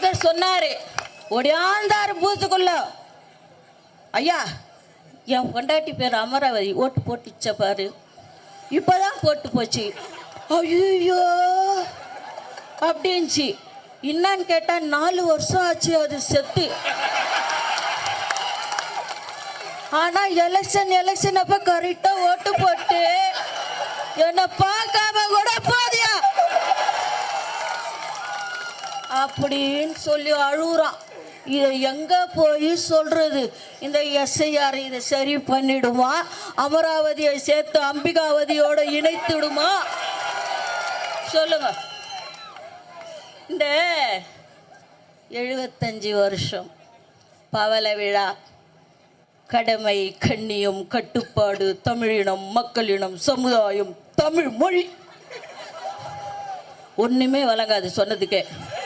Speaker சொன்னாரு, ஒடியாந்தாரு பூத்துக்குள்ள, ஐயா என் பொண்டாட்டி பேர் அமராவதி, ஓட்டு போட்டுச்ச பாரு, இப்போதான் போட்டு போச்சு. ஐயோ அப்படின்ச்சு. என்னன்னு கேட்டா 4 வருஷம் ஆச்சு அது செத்து. ஆனா எலெக்ஷன் அப்ப கரெக்டா ஓட்டு போட்டு என்ன பார்க்காம கூட போதியா அப்படின்னு சொல்லி அழுகுறான். இதை எங்க போய் சொல்றது? இந்த எஸ்ஐஆர் இதை சரி பண்ணிடுமா? அமராவதியை சேர்த்து அம்பிகாவதியோட இணைத்துடுமா? சொல்லுங்க. இந்த 75 வருஷம் பவள விழா, கடமை, கண்ணியம், கட்டுப்பாடு, தமிழினம், மக்களினம், சமுதாயம், தமிழ் மொழி, ஒண்ணுமே வழங்காது சொன்னதுக்கே.